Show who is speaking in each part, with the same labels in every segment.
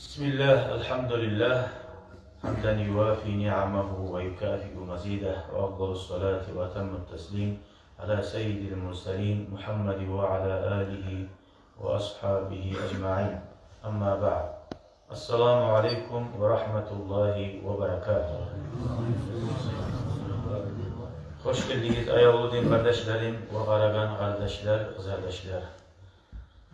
Speaker 1: Bismillah, elhamdülillah, hamden yuvafi ni'amahu ve yukafi'u mazideh ve afdalus salati ve temmut teslim ala seyyidil mursalin Muhammedi ve ala alihi ve ashabihi ecma'in. Amma ba'd. Assalamu alaikum ve rahmetullahi ve berekatuhu. Hoş geldiniz ayağlı din kardeşlerim ve Karagan kardeşler, kız kardeşler.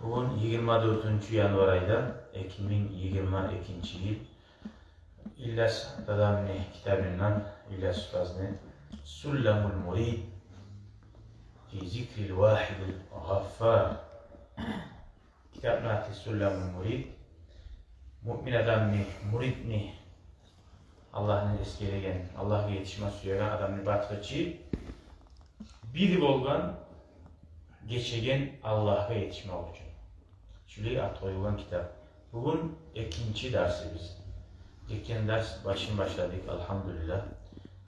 Speaker 1: Bugün 24 yanvar aydan 2022 yıl İlyas Dadamni kitabından İlyas Ustazni Sullamul Murid fi zikril vahidil gaffar kitabnati Sullamul Murid mümin adamni, muridni Allah'ın eskilegen, Allah'a yetişme suyagan adamni batqıcı bir bolgan geçegen Allah'a yetişme için. Şöyle atoyulan kitap. Bugün ikinci dersimiz. Geçen ders başladık elhamdülillah.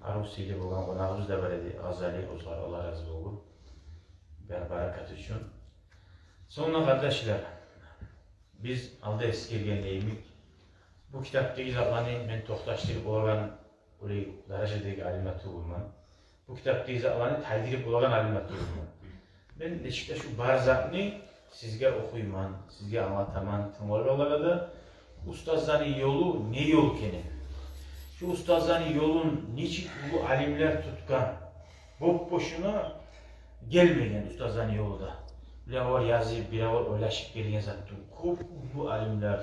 Speaker 1: Arusiyle bulan konağımız da böyleydi. Gazali Ozgar Allah razı olsun. Berakat için. Sonra kardeşler, biz aldı eskirgenleyimik. Bu kitapta izahlanı ben tohtaştırıp olan orayı derecedeki alimatı bulman. Bu kitapta izahlanı taydirip olan alimatı bulman. Ben de işte şu barzakını sizge okuyman, sizge anlataman, tımorgalara da ustazların yolu ne yol kene? Şu ustazların yolun niçin bu alimler tutkan? Boşuna gelmeyen ustazların yolu da. Bir var yazıp, bir var oylaşıp gelgen zattı. Bu alimler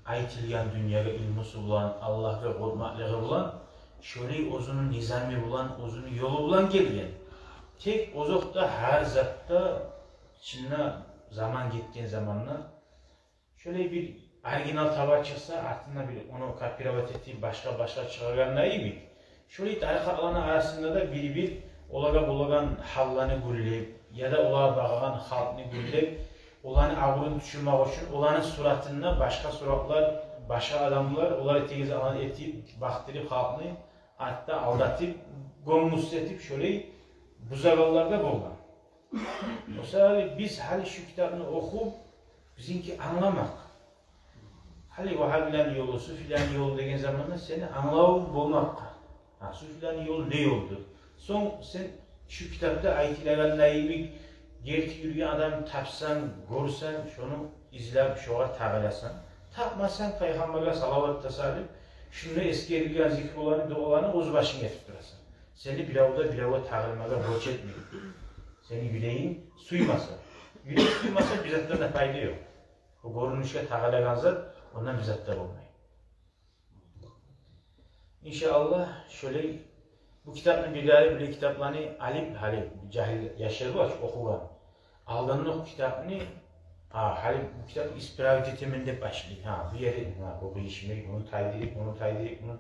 Speaker 1: aytilgan dünyaya ilmusu bulan, Allah'a korkmaklığı bulan, şöyle ozunun nizami bulan, ozunun yolu bulan gelgen. Tek ozokta her zatta içine zaman gittiğin zamanla şöyle bir orijinal tava çıksa artığında bir onu kopyalavat ettiği başka çıkarganlar iyi mi? Şöyle tarikatların arasında da bir olagan hallarını gülleyip ya da olağa bağlanan halkını gülleyip olanı ağırını düşürmek için olanın suratında başka suratlar, başka adamlar onları tez alan etip baktırıp halkını hatta aldatıp gommus etip şöyle bu zavallarda bulgan. O sebeple biz hali şu kitabını okup bizimki anlamak. Hali Vahabilerin yolu, Sufilerin yolu degen zamanda seni anlayıp bulmak. Sufilerin yolu ne yoldur? Son sen şu kitapta ayetilen naimik gerti yürüyen adam tapsan, görsen, şunu izlep, şoğa tağılasan. Tapmasan Peygamber'e salavat tasarruf, şunu eski ergen zikr olanı, dualarını oz başına getirip durasın. Seni bilava tağılmaga borç etmiyor. Senin yüreğin suymasa. Yürek suymasa bizzatlarına fayda yok. O görünüşe tağılagan zat ondan bizzatlar olmayın. İnşallah şöyle bu kitabın bir kitaplarını alim cahil yaşları var okugan. Aldanlık kitabını bu kitap ispravitetiminde başlayın. Bir yere bu işimi bunu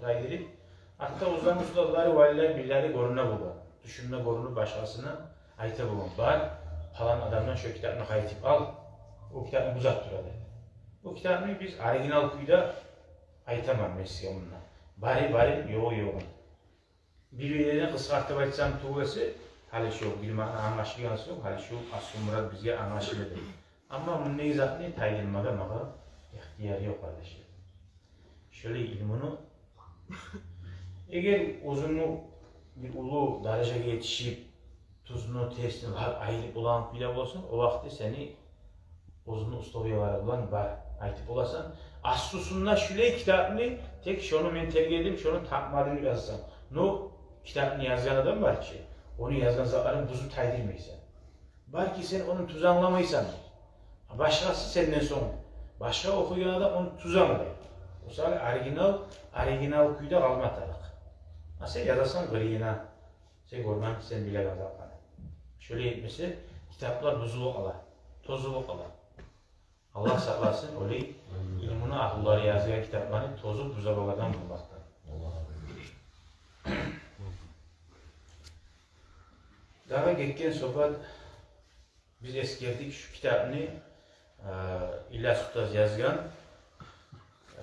Speaker 1: taydırıp hatta o zaman ustaları valiler birileri görüne bulur. Düşünme görünü başkasına ayta bulun. Var falan adamdan şu kitabını kayıtıp al. O kitabını uzat dur dedi. Bu kitabını biz orijinal kuyda aytamam mesela onunla. Bari yoğun. Birbirlerine kıskartıp aytsam tuğası hali şu bilmem anlaşılması yok. Hali şu asıl murad bizge anlaşılır. Ama bunun izahını taydırmaga ihtiyarı yok kardeşler. Şöyle ilmini eğer uzunlu bir ulu dereceye yetişip tuzunu, testini ayılıp olan bile olsun, o vakti seni uzunlu ustaviyaları bulan ayılıp olasan, aslusunda şöyle kitabını tek şunu ben tercih edeyim, şunu takmadığını yazsam. No kitabını yazgan adam var ki, onu yazgan zatların buzu taydırmaysan. Var ki sen onu tuzanlamaysan, başkası senden sonra, başka okuyan adam onu tuzanlıyor. O zaman orijinal kuyda kalmatarak. Nasıl yazarsan griyina, sen görmen sen bile yazarsan. Şöyle etmesi, kitaplar buzuluk ala, tozuluk ala. Allah saklasın, öyle ilmini akılları yazılan kitapların tozu buzalılardan bulmaktan. Daha geçen sohbet biz eskerdik şu kitabını İlyas Ustaz yazgan.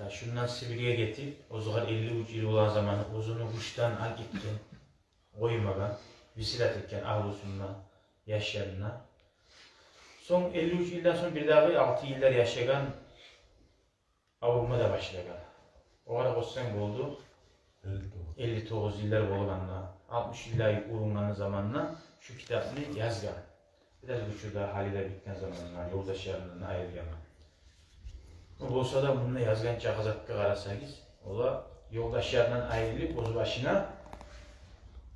Speaker 1: Şundan Sibir'e getirip, o zaman 53 yıl olan zamanı uzunu kuştan gitken, koymadan, visilat etken ahlusundan, yaşlarına. Son 53 yıldan sonra bir daha 6 yıllar yaşayan avurma da başlagan. O ara koşsan oldu. 59 yıllar bolganına, 60 yıllar urunganı zamanla şu kitabını yazgan. Biraz uçurda halide bitken zamanlar, yoldaşlarından ayırgan. O bolsa da bununla yazgan çakazakka karasanız, ola yoldaşlarından ayrılıp ozu başına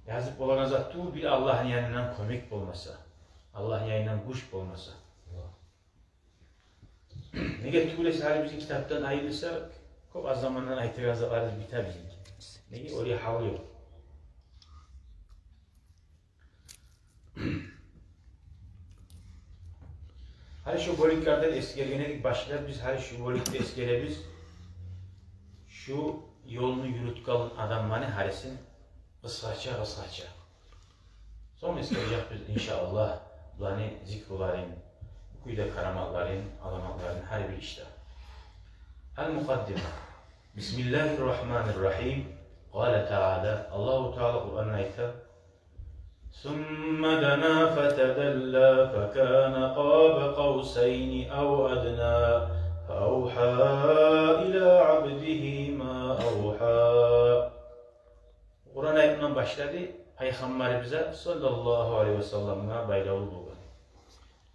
Speaker 1: yazıp olan azattığı bir Allah'ın yanından komik olmasa, Allah'ın yanından kuş olmasa. Nege tuğlesi hali bizim kitaptan ayrılırsa, çok az zamandan aytirazı varız biter bizimki. Nege oraya hava yok. Hani şu boliklerden eskergenedik başlar biz, hani şu bolikte eskere biz şu yolunu yürütkalın adammanı harisin kısaça. Sonra eskereceğiz biz inşallah bunları zikruların, kuyda karamalların, alamatların her bir işte. El-Mukaddime. Bismillahirrahmanirrahim. Kâle Teala, Allahu Teala Kur'an'ın ayeti. ثم دنا فتدلى فكان قاب قوسين أو أدنى فأوحى إلى عبده ما أوحى. Kur'an ayetinden başladı. Peygamberimize sallallahu aleyhi ve sellem'e bayrağı oldu.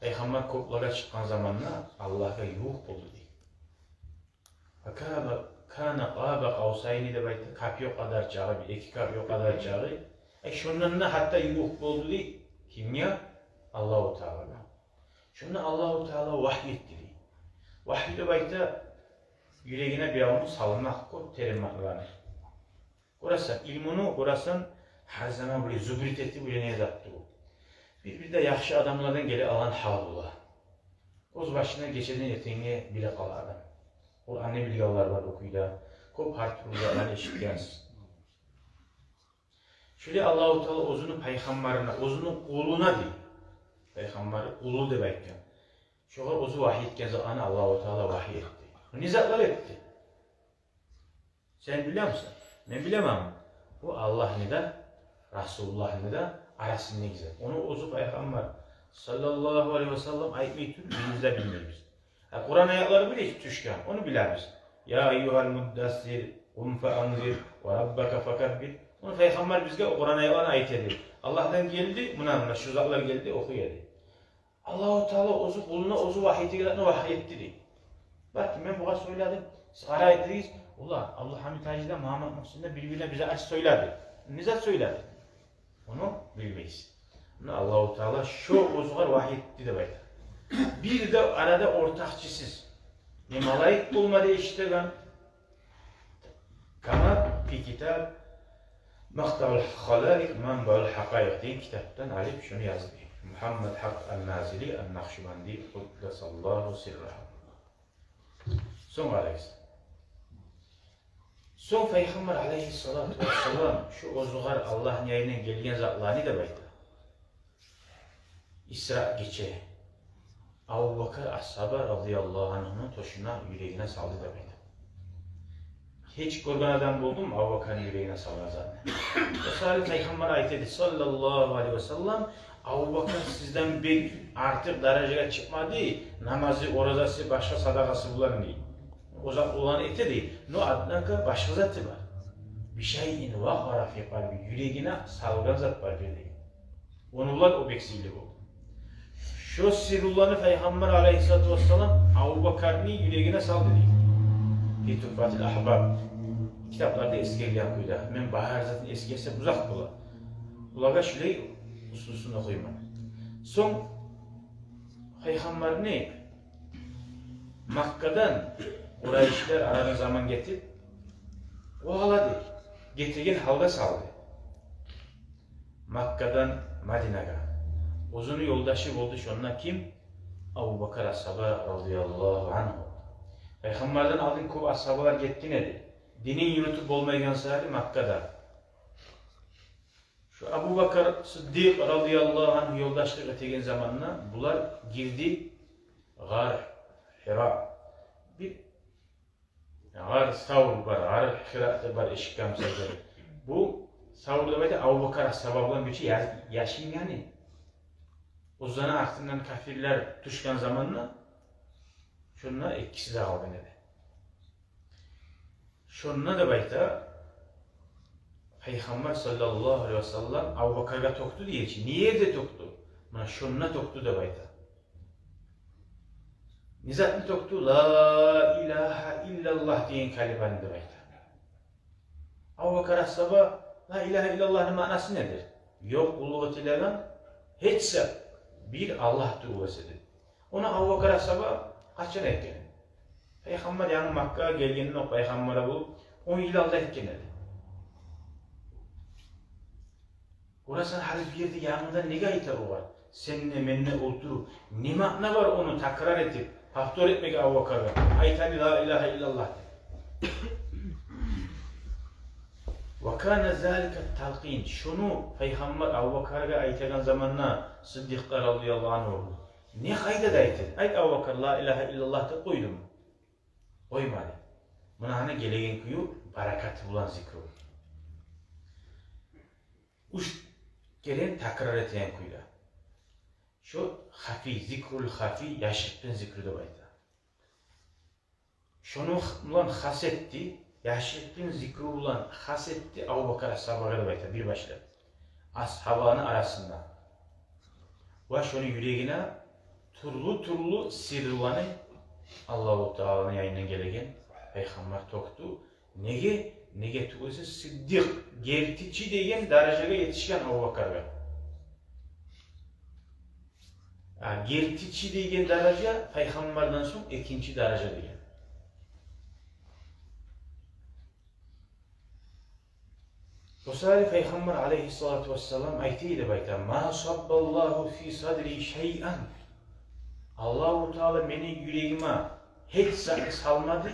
Speaker 1: Peygamber koplara çıkan zamanla Allah'a yuh oldu diye. Kana qaba qawsayni de baytı kapyo kadar çağı, bir iki kapyo kadar çağı. Şundan da hatta yuh oldu diye. Kim ya? Allah-u Teala. Şundan Allah-u Teala vahyetti diye. Vahiy de baytı yüreğine bir avını salınmak ko terimatlarını. Orası ilmunu, orası her zaman böyle zübrit etti, böyle ne yaptı bu. Bir de yaxşı adamlardan geri alan halullah. Oz başına geçeden yeteneğe bile kalardan. Kur'an'ı bilgiler var okuyda. Kop harfurlardan eşitkensiz. Şöyle Allah-u Teala ozunu peygamberine, ozunu kuluna değil. Peygamberi kulu demekken. Şoğa ozu vahiy etken zamanı Allah-u Teala vahiy etti. Nizatlar etti. Sen biliyor musun? Ben bilemem. Bu Allah nida, Resulullah nida arasında güzel. Onu ozu peygamber sallallahu aleyhi ve sellem ayetmeyi tüm bilimizde bilmiyoruz. Kur'an ayetleri bile hiç düşken. Onu biliriz. Ya eyyuhal muddassir, fe anzir, ve rabbeke fekabbir. Onu peygamber bizge Kur'an ayetlerini ayet ediyor. Allah'tan geldi, buna şu zatlar geldi, okuyordu. Allah-u Teala ozu kuluna ozu vahiy etti diye. Bak ben bu kadar söyledim. Siz ara ettiniz. Allah Hamid Hacı'da Muhammed Muhsin'de birbirine bize aç söyledi. Nizat söyledi. Onu bilmeyiz. Allah-u Teala şu ozular vahiy etti de bayda. Bir de arada ortakçısız. Ne malayık bulmadı iştigan. Kama fi kitab Maqta'ul Halaik Manba'ul Hakayik diye kitaptan alıp şunu yazdı. Muhammed Hak el-Nazili el-Nakşibandi Kuddesallahu sirrahu. Son arayız. Son Peygamber aleyhissalatu vesselam şu ozuğar Allah'ın yayına gelgen zatlarını da baydı. İsra geçe. Abu Bakır Ashaba radıyallahu anh'ın toşuna yüreğine saldı da baydı. Hiç kurban adam buldum mu Abu Bakır'ın yüreğine saldı zaten. Resulü Peygamber ayet dedi sallallahu aleyhi ve sellem Abu Bakır sizden bir artık dereceye çıkmadı. Namazı, orazası, başka sadakası bulan değil. Uzak olan eti değil. No adına başka zatı var. Bir şeyin vahara fi kalbi. Yüreğine salgan zat var bir değil. Onunla o beksiyle bu. Şu sirrullahını Peygamber aleyhissalatu vesselam Abu Bakır'ın yüreğine saldı değil. Fi Tuhfatil Ahbab. Kitaplarda eskiyle koydu. Ben bahar zaten eskiyse uzak bula. Ulağa şöyle hususunu okuyma. Son Peygamber ne? Makka'dan Kureyşler arada zaman getirip o haladı. Getirgen halda saldı. Makka'dan Medine'ye. Uzun yoldaşı oldu şunlar kim? Abu Bakır Ashaba radıyallahu anh. Peygamberden aldığın kov ashabalar gitti nedir? Dinin yürütüp olmayan sahibi Makka'da. Şu Abu Bakır Sıddık radıyallahu anh yoldaşlık ettiğin zamanla bunlar girdi Gar Hira. Bir Gar Savr var, Gar Hira var eşik kamsaydı. Bu Savr'da böyle Abu Bakır Ashaba'dan bir şey yaşayın yani. Uzana aklından kafirler düşken zamanla şunlar ikisi de aldı dedi. Şonuna da bayta Peygamber sallallahu aleyhi ve sellem Abu Bakar'a toktu diyeci. Niye de toktu? Buna şonuna toktu da bayta. Nizatlı toktu la ilahe illallah diyen kalimanı da bayta. Abu Bakar sabah la ilahe illallah'ın manası nedir? Yok uluvetilerin hiçse bir Allah'tır uvesidir. Ona Abu Bakar sabah kaçın etken? Peygamber yani Makka'ya geldiğinde o Peygamber'e bu 10 yıl Allah etken dedi. Orası hali bir yerde yanında ne gayet var? Seninle menle oturup ne makna var onu tekrar edip haftor etmek Abu Bakar'a. Aytani la ilahe illallah. وَكَانَ ذَٰلِكَ التَّلْقِينَ Şunu Peygamber Abu Bakar'a aytagan zamanla Sıddık'lar radıyallahu anh oldu. Ne kayda da aytedi? Ayt Abu Bakar la ilahe illallah da koydu mu? Koymadı. Buna hani gelegen kuyu barakatı bulan zikri olur. Uç gelen tekrar eten kuyda. Şu hafi, zikrul hafi yaşıttın zikri de bayda. Şunu ulan hasetti, yaşıttın zikri ulan hasetti Abu Bakar ashabı'a da bayda bir başla. Ashabının arasında. Ve şunu yüreğine turlu sirrulanı Allah-u Teala'nın yayından gelegen Peygamber toktu. Nege tuğusu Sıddık, gertici degen dereceye yetişken Abu Bakar'a. Yani gertici degen derece Peygamberden sonra ikinci derece degen. O sırada Peygamber aleyhissalatu vesselam aytıydı bayta ma sabballahu fi sadri şey'an. Allah-u Teala beni yüreğime hiç salmadı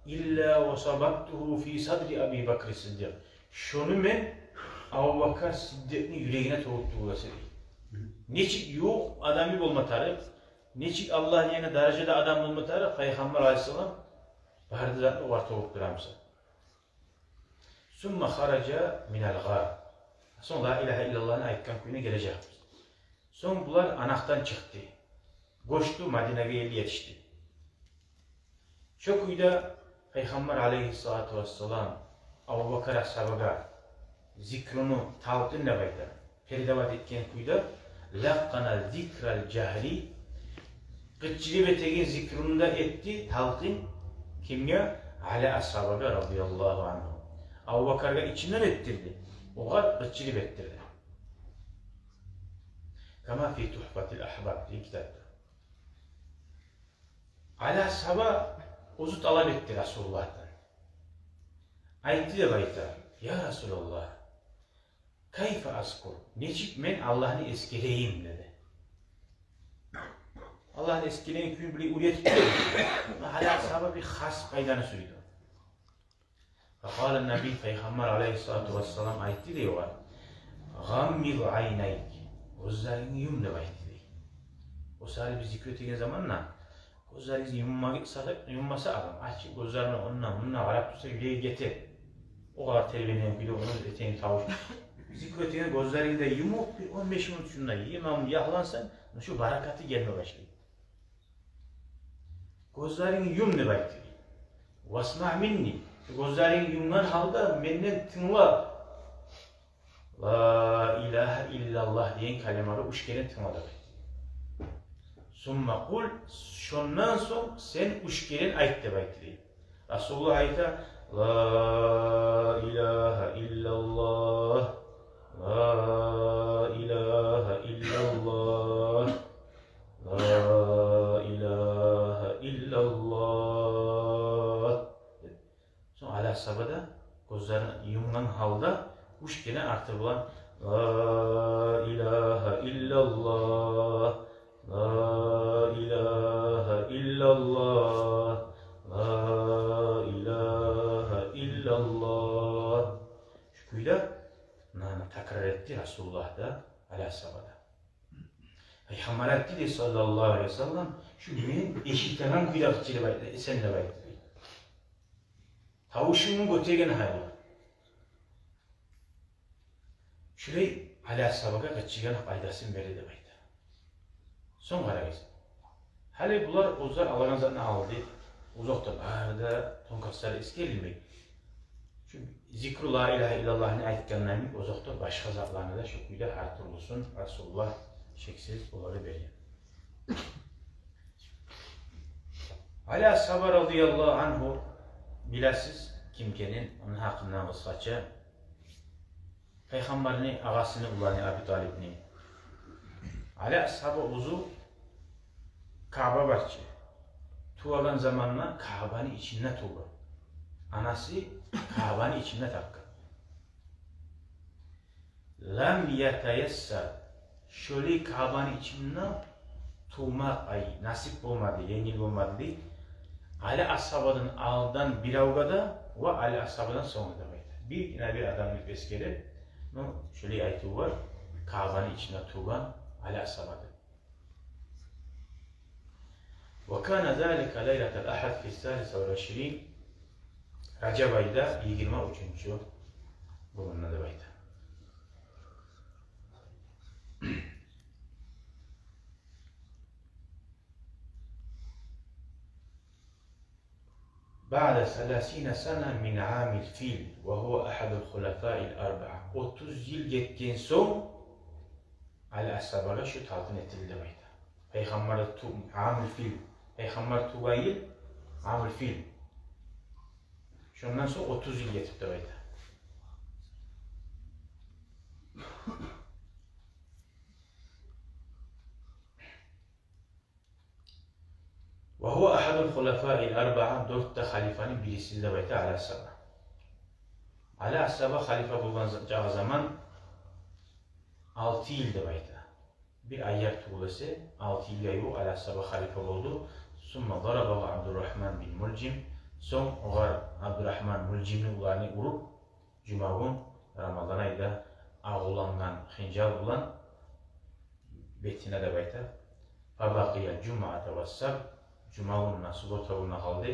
Speaker 1: illa ve sabaktuhu fi sadri Abi Bakr Sıddık. Şunu men Abu Bakar Sıddık'ın yüreğine toğuttuğu vesile. Neçik yok adamı olmatarı, neçik Allah yerine derecede adam olmatarı Peygamber aleyhisselam bardı zaten var toğutturamsa. Summa haraca minel gâr. Sonra la ilahe illallah'ın ayetken kuyuna gelecek. Son bunlar anaktan çıktı. Koştu Medine'ye yetişti. Çok uyda Peygamber aleyhissalatu vesselam Abu Bakar ashabıga zikrunu talqin ne bayda? Peridavat etken kuyda laqqana zikral cahri qıççili ve tegin zikrunu da etti talqin kimya? Ali ashabıga radıyallahu anhu. Abu Bakar'a içinden ettirdi. Oğa qıççili ettirdi. Kama fi tuhfatil ahbab diye kitapta. Ali ashaba uzu talep etti Resulullah'tan. Aytti de bayta, ya Resulullah, kayfa askur, necip men Allah'ını eskeleyim dedi. Allah'ını eskeleyin kuyun bile uriyet tutuyor. Ali ashaba bir khas paydanı suydu. Fakal Nabi Peygamber aleyhissalatu vesselam aytti de var. Gammil aynayk, gözlerini yum de baytti de. O sahili bir zikrettiğin zamanla gözlerini yummasa adam, açık gözlerini onunla varap tutsa yüreği getir. O kadar terbiyenen bir de onun eteğini tavuş. Zikrettiğin gözlerini de yumup bir 15 minut şununla imam yahlansan, şu barakatı gelme başlıyor. Gözlerini yum de baytti. Vasma' minni. Gözlerini yumman halde benden tınla. La ilahe illallah diyen kelimeleri üç kere tınladı. Summa kul, şundan son sen üç kere ayet de baytı. Resulullah ayette La ilahe illallah, La ilahe illallah, La ilahe illallah. Sonra ala sabada gözlerini yumman halde üç kere artırılan La ilahe illallah, La ilahe illallah, La ilahe illallah. Şu kuyla tekrar etti Resulullah da aleyhissalada. Peygamber etti de sallallahu aleyhi ve sellem şu benim eşitlenen kuyla kıçıyla baydı, esenle baydı. Tavuşumun götegen hayal. Şurayı aleyhissalada kıçıgan faydasını verir de baydı. Son kararız. Hali bunlar uzar alağın zaten aldı. Uzakta bağırda tonkasları iskelilmek. Şu zikru la ilahe illallah'ını aytganlarning o'zoqda başka zatlarını da şu kuyda her türlüsün Resulullah şeksiz onları bergen. Ali Ashab radıyallahu anhu bilasiz kimkenin onun hakkından kısaca Peygamberini ağasını ulanı Abi Talib'ni Ali Ashab uzu Kaaba barçı tuğalan zamanla Kaaba'nın içinde tuğla. Anası Kaaba'nın içinde takkı. Lam yetayessa şöyle Kaaba'nın içinde tuğmak ay nasip olmadı, yengil olmadı değil. Ali Ashab'ın ağından bir avgada ve Ali Ashab'dan sonra da baydı. Bir adamlık eskeri, şöyle ayeti var, Kaaba'nın içinde tuğan Ali Ashab'dı. وكان ذلك ليلة الأحد في الثالث والعشرين Recep ayda 23. bununla da baydı. بعد 30 سنة من عام الفيل وهو أحد الخلفاء الأربعة 30 yıl geçtikten sonra Ali Ashab'a şu talqin etildi baydı. Peygamber amil fil Peygamber tuğan yıl amil fil şundan sonra 30 yıl geçti baydı. وهو أحد الخلفاء الأربعة dörtte halifanın birisinde baydı Ali Ashab'a. Ali Ashab'a halife bulunacağı zaman 6 yılda baydı. Bir ayar tuğlası 6 yıl yayı Ali Ashab'a halife oldu. Sonra darabahu Abdurrahman bin Mulcim. Son oğar Abdurrahman Mulcim'in ularını vurup Cuma'nın Ramazan ayında ağulangan hıncal bulan betine de baydı. Fabakiya Cuma'da ve Sab Cuma'nın nasıl otağına kaldı.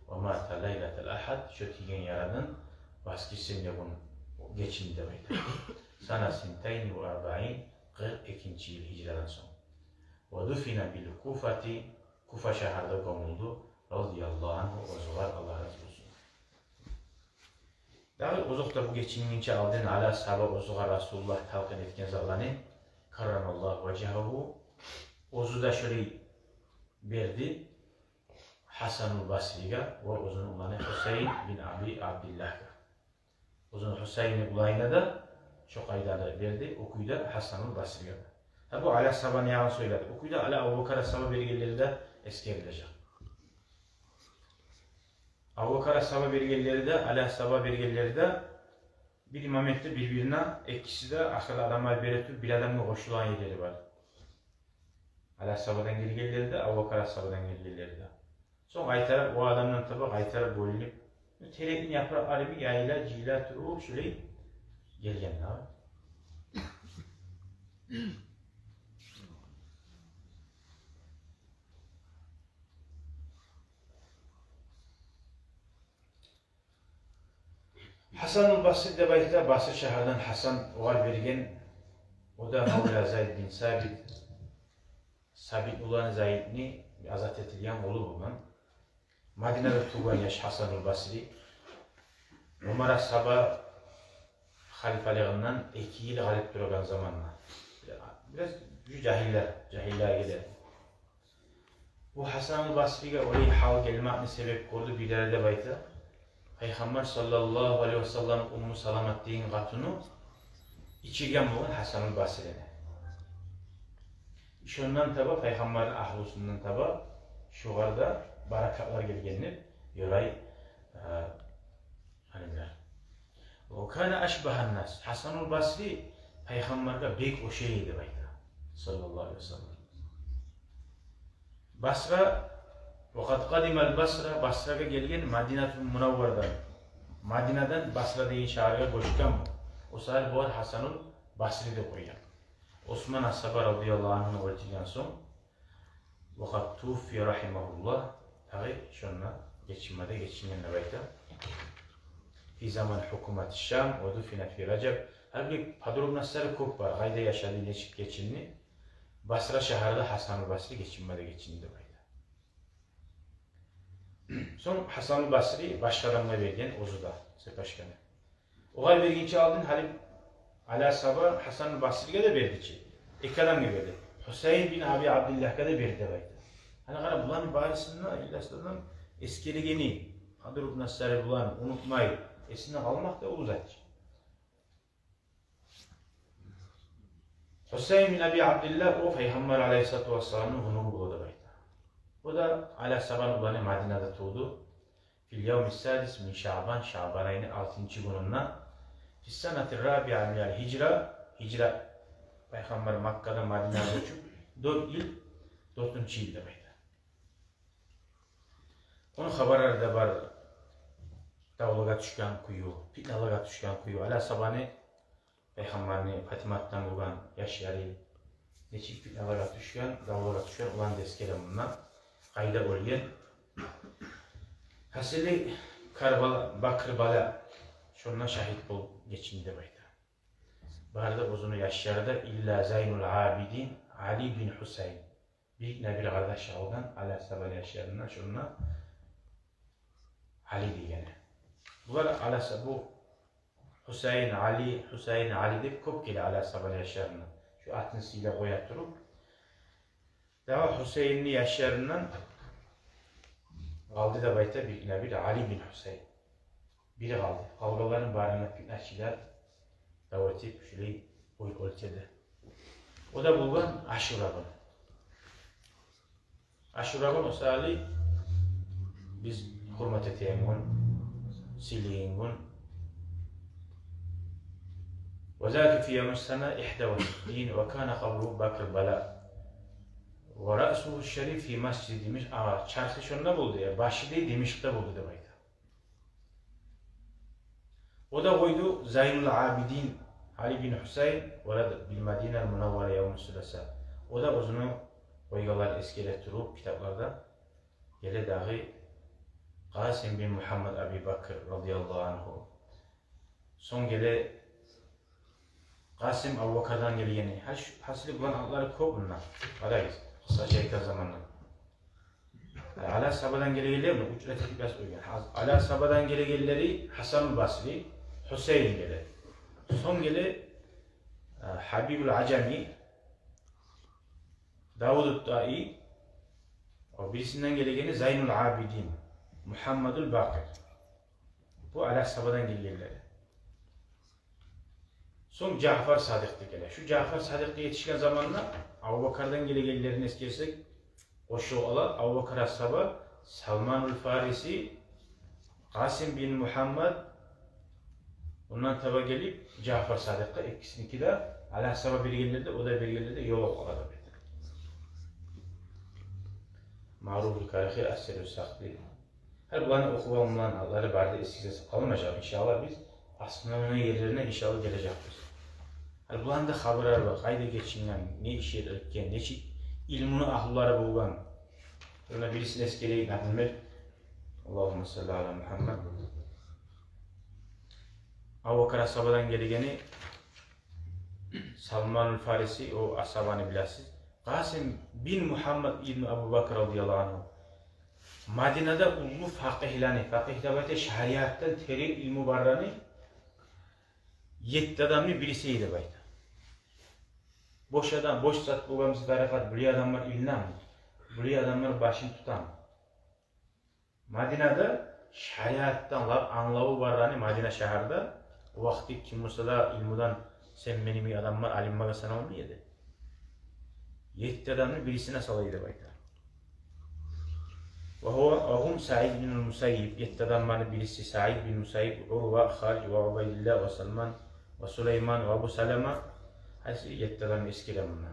Speaker 1: Ve mâta leyletel ahad şötigen yaranın baskısında bunun geçimde baydı. Sana sinteyni ve arba'in 42. yıl hicradan sonra. Ve dufina bil Kufati Kufa şehirde gömüldü. Radiyallahu anhu ozular Allah razı olsun. Daha ozukta bu geçimini aldığın Ali Ashab'a ozuğa Resulullah talqin etken zamanı karramallahu vecahu ozu da şöyle verdi Hasan-ül Basri'ye ve ozunun ulanı Hüseyin bin Abi Abdillah'a. Ozun Hüseyin'in ulayına da çok ayda verdi. Okuyu da Hasan-ül Basri'ye. Bu Ali Ashab'a ne yalan söyledi. Okuyu da Ali Abu Bakar Ashab'a belgeleri de eskiye bilecek. Abu Bakar Ashab'a belgeleri de Ali Ashab'a belgeleri de bir imamette birbirine ikisi de akıl adamlar beretür bir adamla koşulan yerleri var. Ali Ashab'dan belgeleri de Abu Bakar Ashab'dan belgeleri de. Son aytara o adamdan tabi aytara bölünüp telekin yaprakları bir yayla cila turu şöyle gelgen abi. Hasan-ül Basri de baytida Basri şehirden Hasan oğal bergen o da Mevla Zayd bin Sabit ulan Zayd'ni azat etilgen oğlu bulan Madine'de tuğan yaş Hasan-ül Basri Ömer Ashab'a halifeliğinden 2 yıl galip duran zamanla biraz cahiller gider. Bu Hasan-ül Basri'ye orayı hal gelmekine sebep oldu bir yerde baytida Peygamber sallallahu aleyhi ve sellem Ummu Salamat deyin katunu içirgen bugün Hasan-ül Basri'ne. Şundan tabi Peygamber'in ahlusundan tabi şu arada barakatlar gelgenler yoray hanımlar. O kana aşbahan nas. Hasan-ül Basri Peygamber'e bek o şeydi bayda sallallahu aleyhi ve sellem. Basra وقد قدم البصرة Basra'ya gelgen Madinetül Münevver'den Madine'den Basra deyin şehre koşkan o sefer bu Hasan-ül Basri'de koyan. Osman Ashab radıyallahu anh'ın öldükten sonra وقد توفي rahimahullah tabi şunla geçinmenle bayda fi zaman hükümeti Şam ve dufine fi Recep her bir padrobnasları kop var. Gayda yaşadığı geçinni Basra şehirde Hasan-ül Basri geçindi bayda. Son Hasan-ül Basri başka adamla vergen ozu da başkanı. Oğa vergince aldın Halim Ala Sabah Hasan-ı Basri'ye de verdi ki. İki adam gibi verdi. Hüseyin bin Abi Abdillah'a da verdi baydı. Hani kana bulan barisinde illasından eskiligini, Hadır ibn Nasar'ı bulan unutmayı, esine kalmak da uzatçı. Hüseyin bin Abi Abdillah o Peygamber Aleyhisselatü Vesselam'ın onuru buludu baydı. O da Ala Sabah'ın ulanı Medine'de tuğdu. Fil yevmi sadis min Şaban, Şaban ayının 6. gününden Fissanati Rabi'a minel Hicra Peygamber Makka'dan Medine'ye uçup 4 yıl 4. yılda baydı. Onun haberleri de var. Davulaga düşken kuyu, fitnalaga düşken kuyu. Ala Sabah'ın Peygamber'ini Fatimat'tan bulan yaşları neçik fitnalaga düşken, davulaga düşken ulan deskele bundan kayda olgen. Hasili Bakırbala şundan şahit bol geçimde baydı. Barda uzunu yaşlarda illa Zeynul Abidin Ali bin Hüseyin. Büyük bir kardeş olan Ala Sabah yaşlarından şundan Ali diyene. Bunlar Ala Sabah bu Hüseyin Ali deyip kop gele Ala Sabah yaşlarından. Şu atınısıyla koyat durup daha Hüseyinli yaşlarından kaldı da bayta bir Ali bin Hüseyin. Biri kaldı. Kavgaların barına fitnatçılar daveti şöyle ölçede. O da bulgan Aşuraban. Aşuraban o sali biz hürmet ettiğimin, siliğimin. Ve zâki fi yevmiş sana 61 ve kâne kabru Bakr Bala. Ve ra'suhu şerif fi mescidi Dimişk. Çarşı şunda buldu ya, başı değil Dimişk'te buldu demek. O da koydu Zeynul Abidin Ali bin Hüseyin ve bil Medine Münevvere yevmü sülese. O da uzunu koygalar eskiyle durup kitaplarda gele dahi Qasim bin Muhammed Abi Bakr radıyallahu anhu. Son gele Qasim Abu Bakar'dan gele yeni. Hasili bulan adları kop bunlar. Adayız. Kısa şeytan zamanında. Ala Sabah'dan gele gelir mi? Uçret biraz uygun. Ala Sabah'dan gele gelleri Hasan-ı Basri, Hüseyin gele. Son gele Habibul Acemi, Davud-u Ta'i, o birisinden gele Zeynul Abidin, Muhammedul Bakir. Bu Ala Sabah'dan gele gelleri. Son Cafer Sadık'ta gele. Şu Cafer Sadık'ta yetişken zamanla Abu Bakar'dan gele gellerini eskirsek o şu olan Abu Bakar As-Sabah, Salmanul Farisi, Qasim bin Muhammed bundan taba gelip Cafer Sadık'ta ikisini de Ala Sabah bilgilerinde o da bilgilerinde yok olarak. Ma'ruf-ül Karihi As-Serü Saklı. Her bulanı okuvamlan Allah'ı barda eskisi kalmayacak inşallah biz aslında yerlerine inşallah geleceğiz. Her bulanı da haberler var. Haydi geçinen ne iş yerlerken ne ilmini ahullara bulgan. Ona birisine eskereye gitmediler. Allahümme salli ala Muhammed. Abu Bakar As-Sabah'dan gelegeni Salmanul Farisi o As-Sabah'ını bilasiz. Qasim bin Muhammed İbn Abu Bakr radıyallahu anh. Medine'de uzun fakih tabatı şariattan terin ilmu barrani 7 adamın birisiydi bayda. Boş adam, boş zat bulgamızı tarikat, buraya adamlar ilinam, buraya adamlar başını tutan. Medine'de şariattan anlavu barrani Medine şehirde o vakti kim olsa da ilmudan sen benim adamlar alimmaga sana olmaydı. 7 adamın birisine salaydı bayda. Ve hum Sa'id bin Musayyib, 7 adamların birisi Sa'id bin Musayyib, Urva, Halic ve Ubeydillah ve Salman ve Süleyman ve Abu Salama. Hepsi 7 adam eskiler bunlar.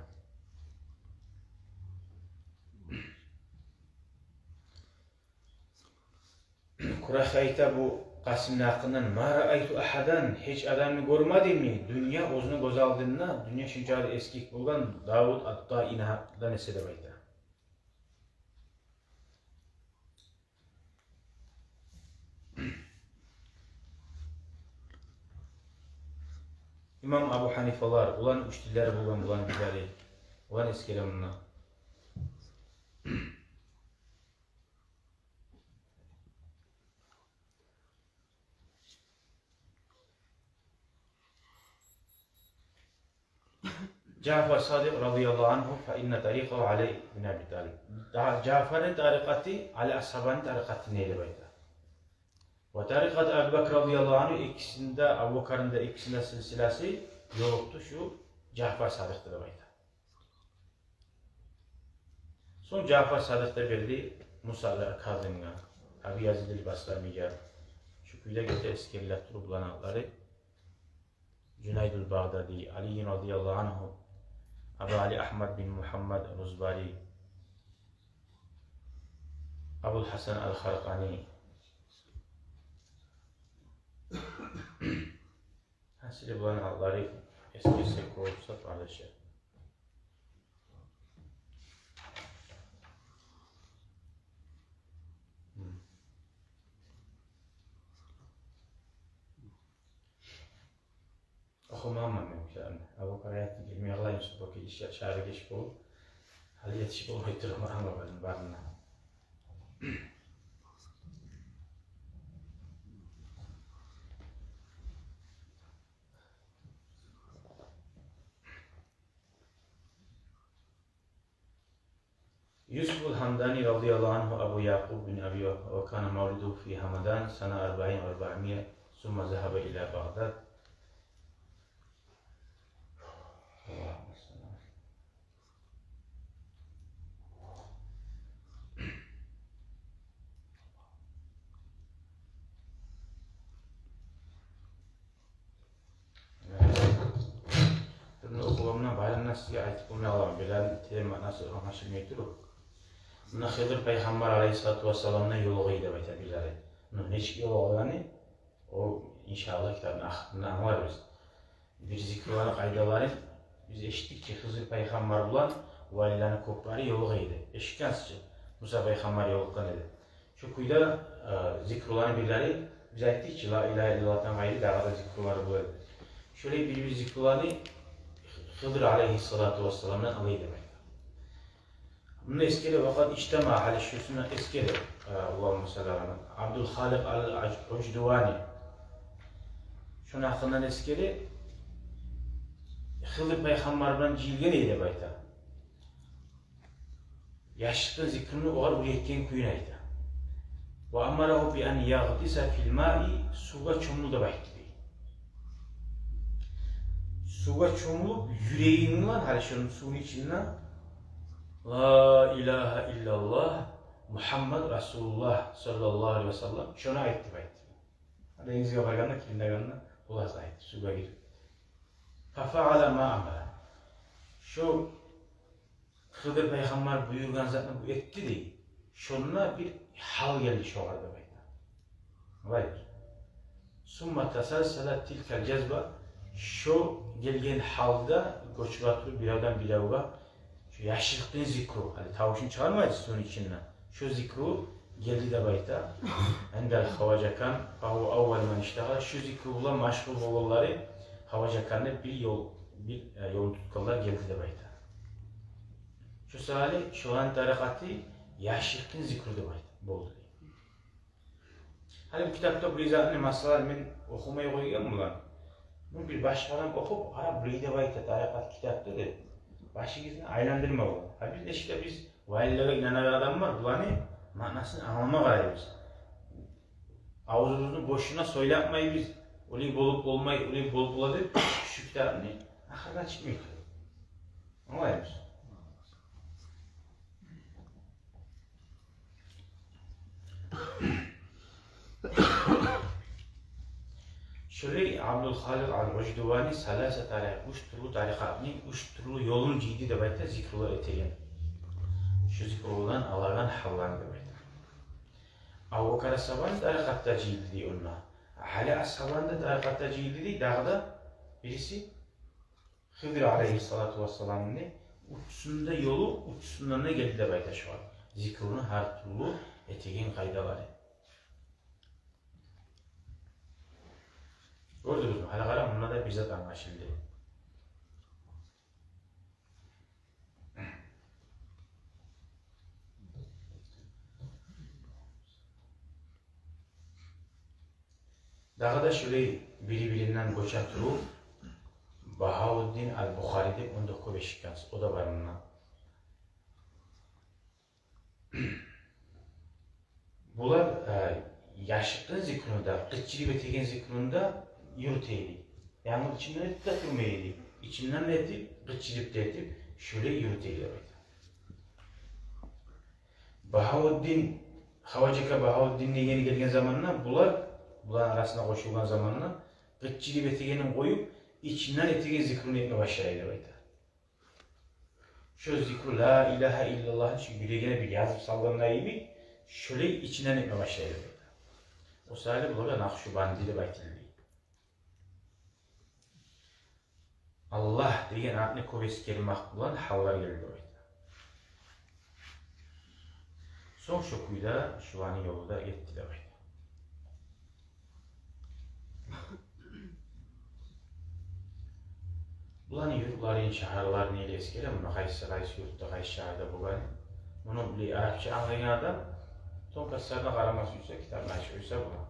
Speaker 1: Kurahayta bu Qasim'in hakkından ma ra'aytu ahadan hiç adamı görmedim mi? Dünya özünü göz aldığında dünya şücağı eski bulgan Davud At-Ta'i'den esede bayda. İmam Abu Hanifalar, ulan üçtüler bulgan bulan bilari, ulan eskiler bunlar. Cafer Sadık radıyallahu anhu fe inne tariqahu Ali bin Abi Talib. Cafer'in tarikatı Ali ashabının tarikatı neydi bayda? Ve tarikat Ebu Bekir radıyallahu anhu ikisinde, Ebu Bekir'in de ikisinde silsilesi yoktu şu Cafer Sadık'tı da bayda. Son Cafer Sadık'ta verdi Musa Kazım'a, Abi Yazid el-Baslami'ye, şu kuyuda göte eskiler turbulanakları, Cüneydül Bağdadi, Ali radıyallahu anhu, Abu Ali Ahmed bin Muhammed Ruzbari, Abul Hasan el-Kharqani, hasili bulanakları eski olursa paylaşır. Okumam mümkün. Abu Karayat ilmi yağlayım sübaki işe şahı geçip olup hali yetişip olmayı durma ama benim barına. Yusuf el-Hamdani radıyallahu anhu Abu Yaqub bin Abi ve kana mevludu fi Hamadan sana 40-400 summa zahaba ila Bağdat. Bunu okumamdan bayan nasıl ayet bulmaya alamam. Bilen tema nasıl anlaşılmıyor durur. Buna Hıdır Peygamber Aleyhisselatü Vesselam'ın yoluydu baytabileri. Bunun hiç yolu yani o inşallah kitabın aklında anlarız. Bir zikruların kaydaları biz eşittikçe Hızır Peygamber bulan valilerin kopları yoluydu. Eşitkensiz Musa Peygamber yoluktan dedi. Şu kuyuda zikruların birileri biz ettik ki La ilahe illallah'tan gayrı dağda zikruları bu. Şöyle bir zikruları Hıdır Aleyhisselatü Vesselam'dan alıydı demek. Bunun eskili vakat içtema hali şusundan eskili Allahümme sallallahu Abdülhalik al-Ucduvani şunun hakkından eskili Hıdır Peygamber'den cilge neydi bayta? Yaşlıkın zikrini o kadar üretken kuyunaydı. Ve amarahu bi an yağdisa fil ma'i suga çomlu da baytı. Suga çomulup yüreğinin lan hali şunun suyun içinden La ilahe illallah Muhammed Resulullah sallallahu aleyhi ve sellem şuna aitti baytı. Denizge varganına kilinlerganına kulağız aitti. Suga girip. Fafa'ala ma amara. Şu Hıdır Peygamber buyurgan zaten bu etti değil. Şununla bir hal geldi şu arada baytı. Vaydır. Summa teselselet tilkel cezba şu gelgen halda göçbatı biravdan biravga şu yaşlıktan zikru, hani tavşın çağırmaydı suyun içinden. Şu zikru geldi de bayta. Endel havacakan, fahu avval men iştahal. Şu zikrulla maşgul oğulları havacakan'da bir yol tutkallar geldi de bayta. Şu sahali şu an tarakatı yaşlıktan zikru de bayta. Boldu. Hani bu kitapta bu izahını masalar ben okumaya koyuyor mu lan? Bunu bir başkadan okup, ha burayı da bayta tarikat kitapta da başımızı aylandırma olur. Ha biz de işte biz valilere inanan adam var, bunları manasını anlamak arıyoruz. Ağzımızın boşuna söyletmeyi biz, öyle bolup olmayı, öyle bolup oladık, şu kitabını aklına çıkmıyor. Anlıyoruz. Şöyle Abdülhalik al-Ucduvani salasa tarih, üç türlü tarikatını, üç türlü yolun ciddi de bayta zikrular eteyen. Şu zikrulardan Allah'ın hallarını da bayta. Abu Bakr as-Saban tarikatta ciddi onlar. Ali as-Saban da tarikatta ciddi dağda birisi Hıdır Aleyhisselatü Vesselam'ın uçsunda yolu, uçsundan ne geldi de bayta şu an. Zikrunu her türlü eteyen kaydaları. Gördünüz mü? Hala bunlar da bizzat anlaşıldı. Daha da şöyle biri birinden göçe turup Bahauddin al-Bukhari'de onda köp eşitkensiz. O da var bundan. Bular yaşıklı zikrunda, kıççili betegen zikrunda yürüteydi. Yani içinden etip de durmaydı. İçinden etip, kıççılıp da etip şöyle yürüteydi. Bahauddin, Havacıka Bahauddin'le yeni gelgen zamanla buların arasında koşulgan zamanla kıççili betegenin koyup içinden etegen zikrunu etme başlaydı. Şu zikru la ilahe illallah'ın şu yüreğine bir yazıp sallanına gibi şöyle içinden etme başlaydı. O sayede bunlara Nakşibandili baytildi. Allah degan adını koves kelmak bulan hallar geldi. Son şu kuyda şuvanın yolunda gitti de. Bulan yurtların, şehirlerin ile eskere, bunu kaysı yurtta, kaysı şehirde bulan. Bunu bile Arapça anlayan adam, tonkaslarına karaması uysa, kitabını açıyorsa bulan.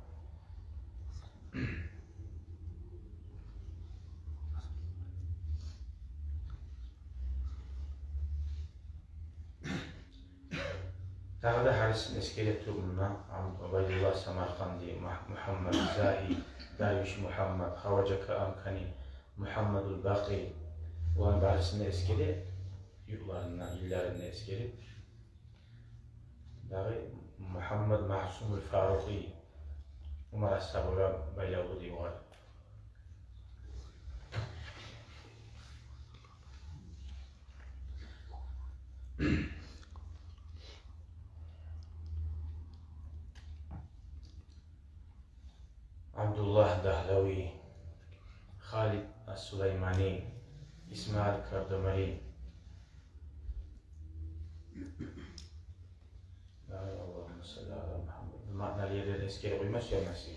Speaker 1: Dağda Haris'in eskele turumuna Ubaydullah Samarkandi, Muhammed Zahi, Darviş Muhammed, Havacaka Amkani, Muhammedul Baqi olan Haris'in eskele yurtlarından, illerinden eskele dağı Muhammed Mahsumul Faruqi Umar As-Sabura baylağı diye var. Abdullah Dahlawi, Khalid As-Sulaymani, İsmail Kardamari. Allahümme salli ala Muhammed. Maknalı yerleri eskere koymaz ya Mesih.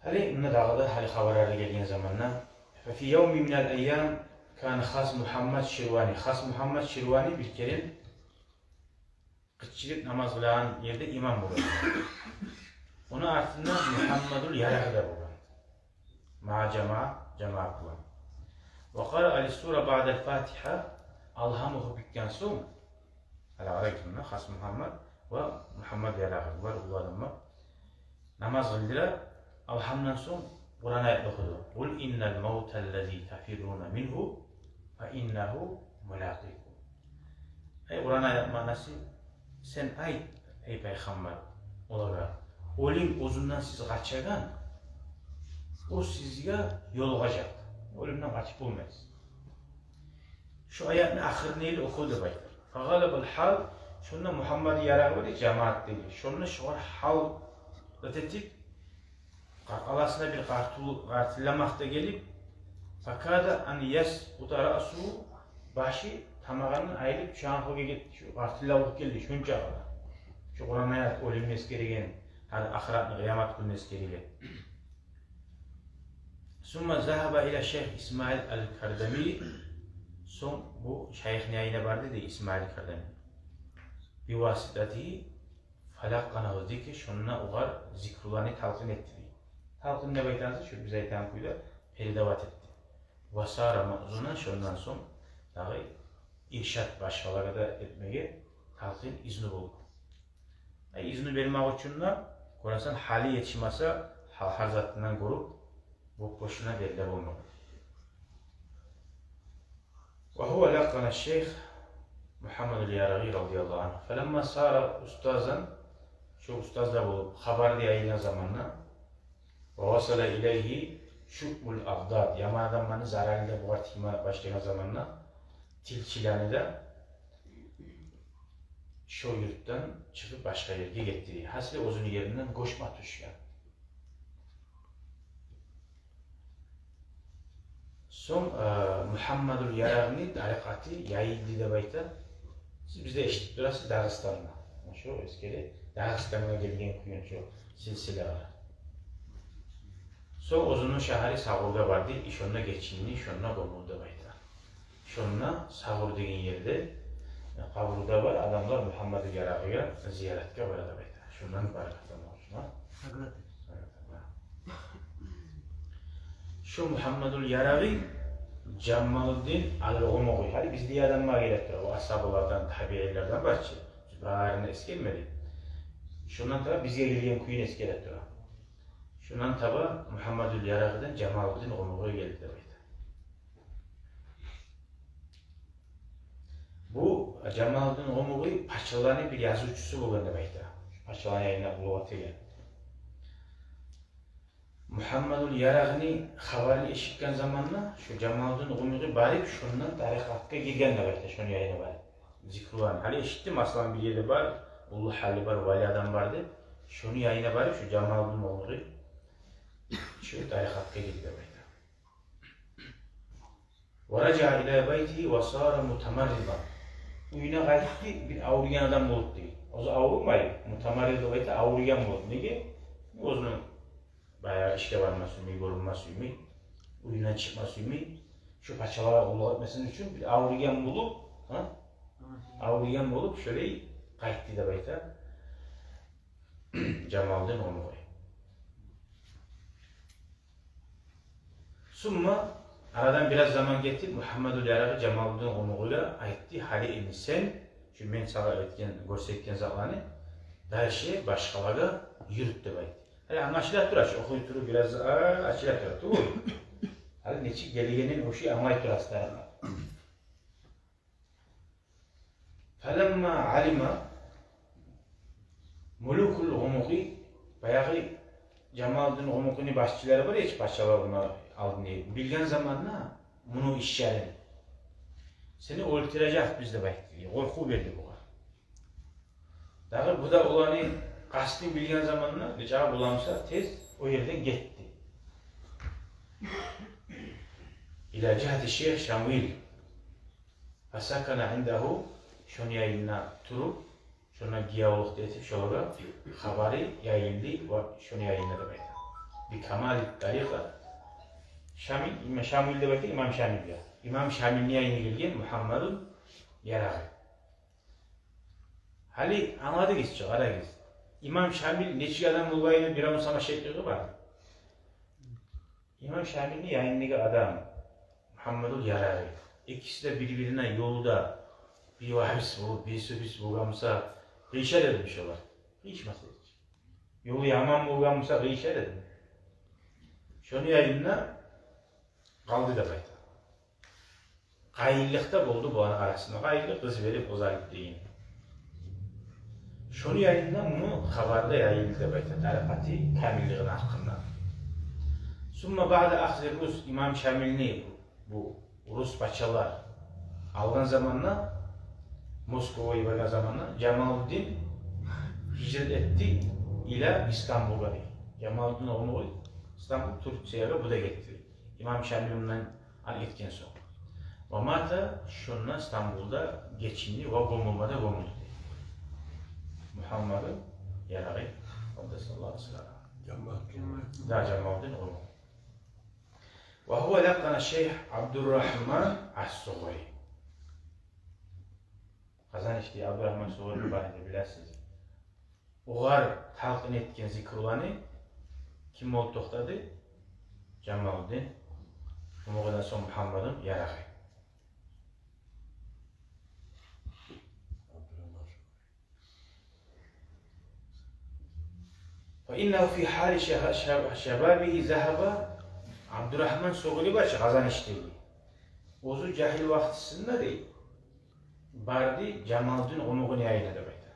Speaker 1: Hali bunun dağda hali haberleri geldiğin zamanla ففي يوم من الأيام كان خاص محمد شرواني. Khas Muhammed Şirvani bir kere kıççılık namaz kılan yerde imam bulundu. Onun ardından Muhammedul Yaragı da bulundu. Ma cemaat kılan. Ve kara al-sura ba'del Fatiha Allah'ım okuduktan sonra al-Araytımda Khas Muhammed ve Muhammed Yaragı var ulanma namaz kıldılar. Allah'ımdan sonra Kur'an ayet okudu. Kul innel mevtellezî tefirrûne minhu fe innehu mulâkikum. Kur'an ayet manası sen ey peygamber olarak ölüm uzundan siz kaçagan o sizge yolğacak. Ölümden kaçıp olmaz. Şu ayetini ahirneyle okudu baytar. Fagâlebel hal şundan Muhammed Yaragı var cemaat değil. Şundan şu var hal ötetip Alasına bir kartıllamakta gelip fakada an yes utara asu başı tamağının ayrılıp şu an hoca gitti şu kartıllamak geldi şunca kadar şu Kur'an ayet ölünmesi gereken hani ahiret kıyamet gününes gereken sonra zahaba ile Şeyh İsmail el-Kardami son bu şeyh neyine vardı da İsmail el-Kardami bir vasıtati falakkana oldu ki şununla uğar zikrullahını talqin etti. Halkın ne baytansı şu bize iten kuyla peridavat etti. Vasara mağzuna şundan son dağı irşat başkalara da etmeye halkın izni buldu. İzni vermek için de Kur'an'ın hali yetişmesi hal zatından korup bu boşuna belli olmalı. Ve huve laqana Şeyh Muhammedul Yaragı radıyallahu anh. Felemma sara ustazan şu ustazla bulup haber diye yayılan zamanla وَوَصَلَ اِلَيْهِ شُكْمُ الْاَغْدَادِ Yamadan zararıyla bu artma başlayan zamanla tilkilerini de şu yurttan çıkıp başka yere getirdi. Hasile uzun yerinden koşma düşken. Son Muhammedul Yaragı'nın tarikatı yayıldı da bayta. Bizde eşitlik burası Dağıstan'da. Şu eskeri Dağıstan'a gelgen kuyun şu silsile var. Son ozunun şahari Sağur'da vardı. İşonuna geçinli, işonuna gomurda bayta. İşonuna Sağur degen yerde kaburda var. Adamlar Muhammed-ül Yaragı'ya ziyaretke var da bayta. Şundan barakatlan oluşuna. Şu Muhammedül Yaragı Cemaluddin al-Rumoğlu. Hadi biz diye adamlar gerektir. O ashablardan, tabiilerden başçı. Zübharine eskelmedi. Şundan tabi bize gelgen kuyun eskelettir. Şundan tabi Muhammedül Yaragı'dan Cemaluddin al-Rumoğlu geldi demektir. Bu Cemaluddin al-Rumoğlu Paşalarının bir yazıcısı bulun demektir. Paşaların yayınına buluvatı geldi. Muhammedül Yaragı'nın haberini eşitken zamanla şu Cemaluddin al-Rumoğlu barip şundan tarikatga girgen demektir. Şunu yayını var. Zikrulan. Hali eşittim aslan bir yerde var. Ulu hali var, vali adam vardı. Şunu yayına barip şu Cemaluddin al-Rumoğlu şu tarikatga girdi demektir. Varaca ila beyti ve sara mutamarridan. Uyuna kayıttı bir avruyan adam bulup değil. O zaman avrulmayı. Mutamarridan beyti avruyan bulup. Nege? O zaman bayağı işe varması ümit, görünmesi ümit, uyundan çıkması ümit, şu paçalara kulağı etmesinin için bir avruyan bulup, avruyan bulup şöyle kayıttı da bayta Cemaluddin al-Rumoğlu. Sonra aradan biraz zaman geçti, Muhammedül Yaragı Cemaluddin al-Rumoğlu'ya aytti, hali eni sen, şu men sana etken, görsetken zamanı, daha şey başkalara yürüttü baytı. Hani anlaşılar dur aç, okuyu turu biraz açılar dur, dur. Hani neçik geligenin hoşu anlayıp dur hastayana. Falemma alima mulukul Rumoğlu bayağı Cemaluddin al-Rumoğlu'nun başçıları var ya hiç paşalar bunu aldın diye. Bilgen zamanla bunu işlerin. Seni öldürecek bizde bekliyor. Korku verdi bu. Daha bu da olanı kastını bilgen zamanla rica bulamsa tez o yerden gitti. İlâ cihati Şeyh Şamil. Fasakana indahu şunu yayınına turup şuna giyavlık etip şöyle haberi yayıldı ve şunu yayınladı bayda. Bir kamal tarika Şamil, İmam Şamil de bakın İmam Şamil ya. İmam Şamil'in yayını gelgen Muhammedül Yaragı. Hali anladık işte, arayız. İmam Şamil neçik adam bulbayını bir an sana şekli var. İmam Şamil'in yayınlığı adam Muhammedül Yaragı. İkisi de birbirine yolda bir vahis bulup, bir sübis bulgamsa gıyşer edilmiş olar. Gıyşmaz edici. Yolu yaman bulgamsa gıyşer edilmiş. Şunu yayınla kaldı da bayta. Gayillikte buldu bu anın arasında. Gayillik kız verip uzalıp deyin. Şunu yayınla bunu haberde yayıldı da bayta. Tarikati kamilliğin hakkında. Summa ba'da ahzir Rus İmam Şamil'ni bu Rus paçalar algan zamanla Moskova'yı bakan zamanla Cemaluddin hicret etti ila İstanbul'a değil. Cemaluddin al-Rumoğlu İstanbul Türkiye'ye bu da gitti. İmam Şamil'den etken sonra. Ve mata şundan İstanbul'da geçindi ve gomulmada gomuldu. Muhammed'in Yaragı sallallahu aleyhi ve sellem. Da Cemaluddin al-Rumoğlu. Ve huve lakkana Şeyh Abdurrahman as-Suğri. Kazan işte Abdurrahman Suğri bahane bilirsiniz. Oğar talqin etken zikrulanı kim oldu toxtadı? Cemaluddin Rumoğlu'dan sonra Muhammed'in Yaragı. فإنه في حال شبابه ذهب Abdurrahman Suğri başı kazan işteydi. Ozu cahil vaktisinde değil. Bardi Cemaluddin Rumoğlu'nu yayınladı bayda.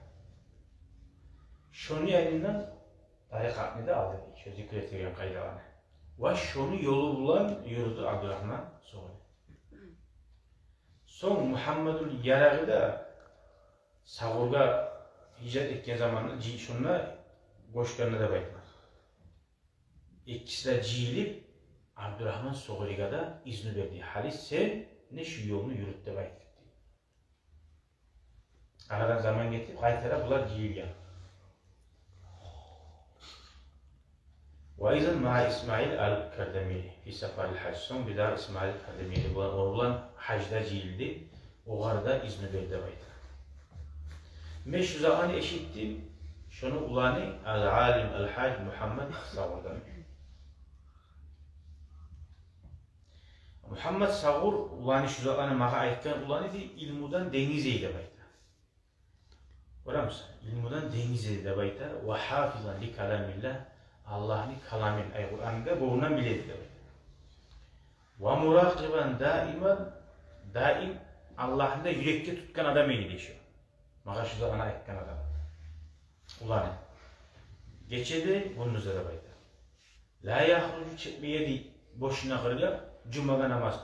Speaker 1: Şunu yayınından tarikatını da aldı. Şu zikrettiğim kaydalarını. Ve şunu yolu bulan yürüdü Abdurrahman Suğri. Son Muhammedül Yaragı da Sağurga hicret etken zamanında şunla koşkanını da baydılar. İkisi de cihilip Abdurrahman Suğri'ye da izni verdi. Hali sen ne şu yolunu yürüt de baydı. Aradan zaman getirip kaytara bular cihil ya. وأيضا مع إسماعيل الكردميلي في سفر الحج. Son bir daha İsmail Kardemili olan hacda cihildi. O arada izni verdi bayda. Meşru zamanı eşittim. Şunu ulanı al-alim al-hac Muhammed Savur'dan. Muhammed Savur ulanı şu zamanı mağa aytkan ulanı di ilmudan denizeydi bayda. Var mısın? İlmudan denizeydi bayda. Ve hafizan li kalamillah. Allah'ın kalamin ay Kur'an'da boğunan biledi. Ve murakiban daim Allah'ın da yürekte tutkan adam eyleyişiyor. Mağa şu zamana aytkan adam. Ulanı. Geçedi bunun üzere bayda. La yahrucu çekmeye di boşuna kırga cumaga namaz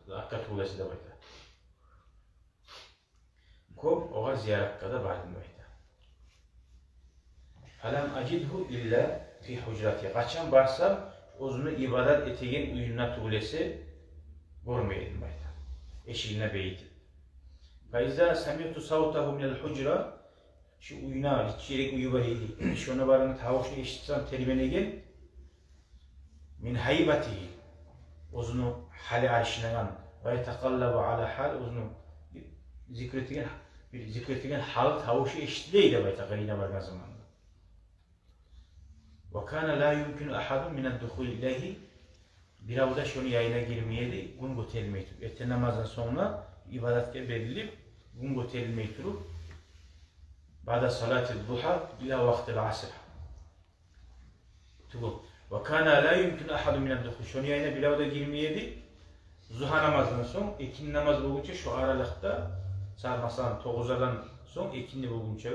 Speaker 1: hakkat uğrası da bayda. Kop oğa ziyaret kadar vardım bayda. Falam acidhu illa fi hucrati. Kaçan barsam ozunu ibadat etegen uyunna tuğlesi görmeyedim bayda. Eşiğine beyti. Faiza sami'tu savtahu minel hucra. Şu uyuna hiç yere uyuvarıydı. Şu ona varını tavuşu eşitsem terimene gel. Min haybatihi. Ozunu hali arşinagan ve yetakallabu ala hal ozunu zikretigen hal tavuşu eşitleydi ve takarine vargan zamanda. Ve kana la yumkinu ahadun mined dukhul ilahi. Bir avda şunu yayına girmeyeli gün götürülmeyi turup. Ete namazdan sonra ibadetke verilip gün götürülmeyi turup ba'da salat-ı duha ila vakti asr. Tuğul. Ve kana la yumkinu ahadun mined dukhul. Şunu yayına bir avda girmeyeli zuha namazından sonra ikindi namaz olunca şu aralıkta saat masalan 9'dan sonra ikindi olunca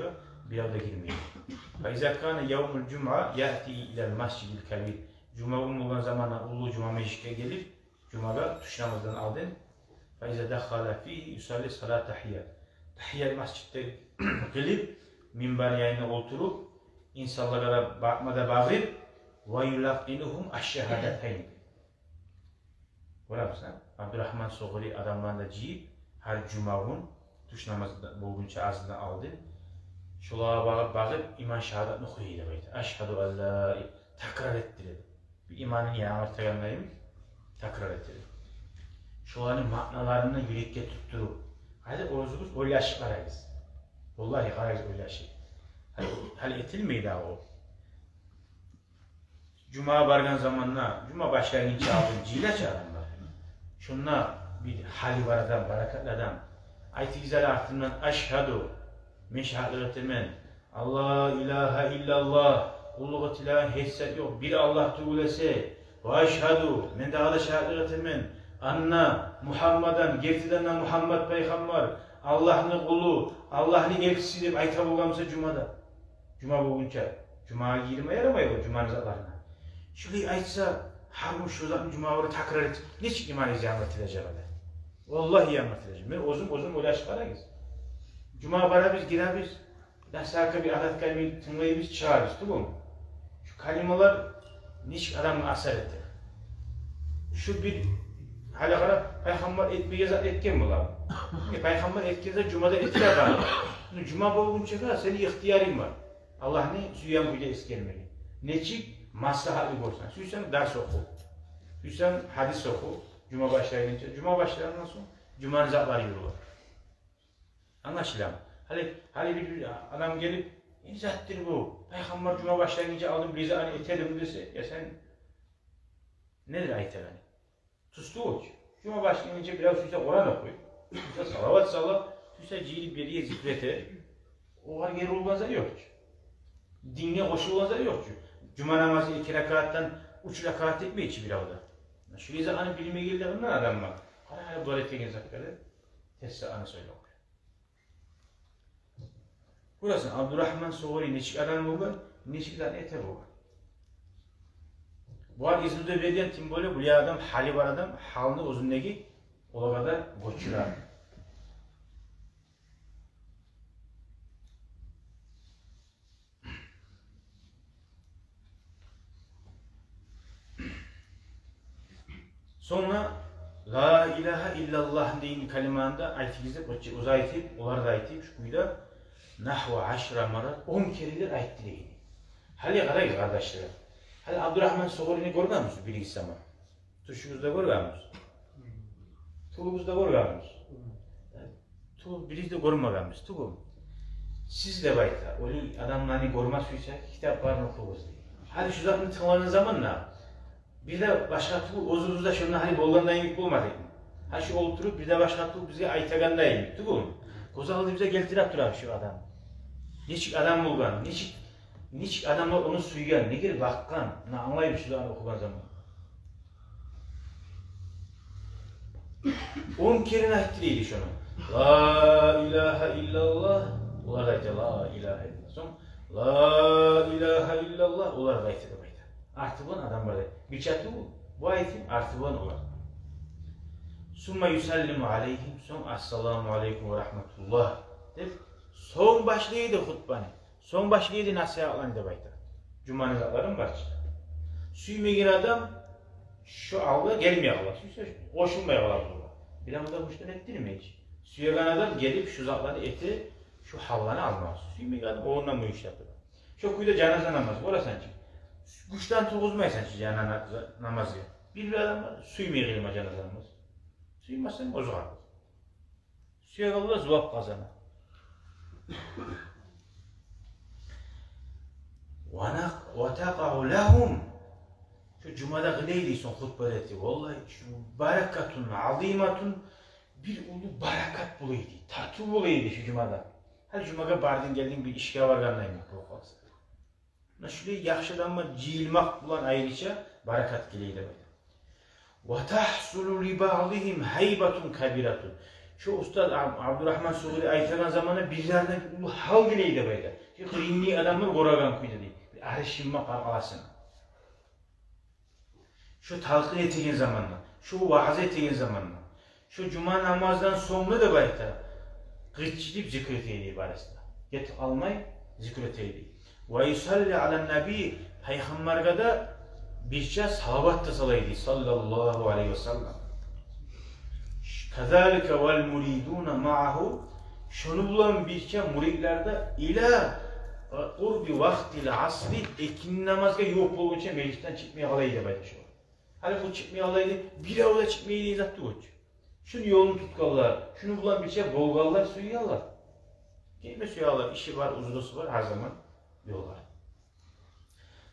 Speaker 1: bir avda girmeyeli. Ve izâ kâne yevmul cum'a ya'ti ila'l mescidil kabir. Cuma günü olan zamanla ulu cuma meclise gelip cumada tuş namazdan aldın. Ve izâ dakhala fîhî yusalli salat tahiyyat. Tahiyyat mescitte gelip minber yayına oturup insanlara bakmada bağırıp ve yulaqqinuhum aş-şehadatayn. Var mısın? Abdurrahman Soğuri adamlarında cihip her cuma gün tuş namazı boğunca ağzından aldı. Şulağa bağırıp iman şehadatını okuyuydu baydı. Eşhedü en la takrar ettirdi. Bir imanın yağmurtayandayım, takrar ettirdi. Şulanın manalarını yürekte tutturup hadi oğuzumuz oylaşık arayız. Vallahi arayız oylaşık. Hali etilmeydi o. Cuma bargan zamanla, Cuma başlayınca aldın, cile çağıranlar. Şunla bir hali var adam, barakatlı adam. Ayet-i güzel artığından eşhedü min şehadetimen Allah ilahe illallah kulluğu tilahi hesset yok. Bir Allah tuğlese ve eşhedü men daha da şehadetimen anna Muhammadan gerçekten Muhammed peygamber Allah'ın kulu Allah'ın elçisi deyip ayta bulgamsa Cuma'da. Cuma boyunca Cuma'ya girmeye yaramayı Cuma'nın zatlarına. Şöyle aytsa harbi şu zatın Cuma'ları takrar et. Niçin iman izamet edeceğim öyle? Vallahi izamet edeceğim. Ben uzun ulaşık arayız. Cuma bara biz gireriz. Nasaka bir adet kelimeyi tınlayıp biz çağırırız, değil mi? Şu kelimeler niçin adamın asar etti? Şu bir hali kadar peygamber etmeye zat etken mi lan? Peygamber etken Cuma'da etkiler var. Cuma boyunca kadar senin ihtiyarın var. Allah ne? Süyan buyla eskermeli. Neçik? Maslahatlı olsan. Süysen ders oku. Süysen hadis oku. Cuma başlayınca. Cuma başlayınca sonra Cuma'nın zatları yürüyor. Anlaşılan. Hali bir adam gelip İzzattir bu. Peygamber Cuma başlayınca aldım bize hani etelim dese ya sen nedir ayet yani? Tustu o. Cuma başlayınca biraz süse Kur'an okuy. Süse salavat sallat. Süse cihilip beriye zikrete. O var geri olmazlar yok. Dinle koşulmazlar yok. Cuma namazı 2 rekattan 3 rekat etme içi bir avda. Şu yüzden hani bilime geldiğinden adam var. Hala bu alete gezakları testi anı söyle okuyor. Burası Abdurrahman Soğuri neçik adam olur, neçik tane ete olur. Bu an İzmir'de verilen tim böyle bu adam hali var adam halını uzundaki ola kadar goçurar. Sonra La ilahe illallah deyin kalimanda ayetimizde uzaytip, olar da ayetip şu kuyuda nahva 10 marat 10 kereler ayettireydi. Hali karayız kardeşler. Hali Abdurrahman Soğuri'ni görmüyor musunuz bir iki zaman? Tuşunuzda görmüyor musunuz? Tuğumuzda görmüyor musunuz? Tuğ birisi de görmüyor musunuz? Tuğum. Siz de bayta, öyle adamlarını görmezsiyse kitaplarını okuyunuz. Hadi şu zatını tınladığın zaman ne? Bir de başka tuğ, ozuruzda şundan hani bolgandan yemek bulmadık mı? Ha şu oturup bir de başka tuğ bize aytaganda yemek, tuğum. Kozaldı bize geltirip durar şu adam. Niçik adam bulgan, niçik adamlar onu suygan, ne gir bakkan, ne anlayıp şu zaman okugan zaman. 10 kere ayttiriydi şunu. La ilahe illallah, ular da aytı la ilahe illallah. Son, la ilahe illallah, ular da aytı da baytı. Artı bunun adam var. Bir çatı bu aytin artı bunun ular. Summa yusallimu aleyhim, son assalamu aleykum ve rahmetullah. Deyip, son başlıydı hutbani. Son başlıydı nasihatlarını da baytı. Cuma nizatların başçı. Süymegin adam, şu avga gelmiyor Allah. Koşulmuyor Allah burada. Bir anda müşten ettirmeyiz. Süyegan adam gelip şu zatları eti, şu hallanı almaz. Süymegin adam oğlundan bu iş yapıyor. Şu kuyuda cenaze namazı, orası sanki. Kuştan tuğuzmaysan ki cenaze namazı. Bir adam var, süymegin cenaze namazı. Süymezsen o zaman. Süyegan Allah zuvap kazanır. وَتَقَعُ لَهُمْ Şu Cuma'da neydiyse hutbede etti. Vallahi şu barakatun, azimatun bir ulu barakat buluydu. Tatlı buluydu şu Cuma'da. Her Cuma'da bardın geldin bir işe varganlayım. Şöyle yaxşıdanma ciyilmak bulan ayrıca barakat geleydi böyle. وَتَحْسُلُ لِبَعْضِهِمْ هَيْبَةٌ كَبِيرَةٌ Şu Ustad Abdurrahman Suğuri aytagan zamanı bizlerden ulu hal geleydi böyle. Şu kıyımli adamlar koragan kuydu değil. Arışınma kalkasına. Şu talqin ettiğin zamanla, şu vaaz ettiğin zamanla, şu cuma namazdan sonra da bayta gıççilip zikreteydi ibaresinde. Get almay zikreteydi. Ve yusalli ala nabi peygamberge da birçe salavat da salaydı sallallahu aleyhi ve sellem. Kazalike vel muriduna ma'ahu şunu bulan birçe muridlerde ila qurbi vaktil asri ekin namazga yok olunca meclisten çıkmaya alaydı bayta şu. Hani bu çıkmaya alaydı, bir avda çıkmaya izattı koç. Şunu yolunu tutkallar, şunu bulan bir şey bolgallar, suyu yallar. Gelme suyu alır, işi var, uzunlusu var, her zaman yollar.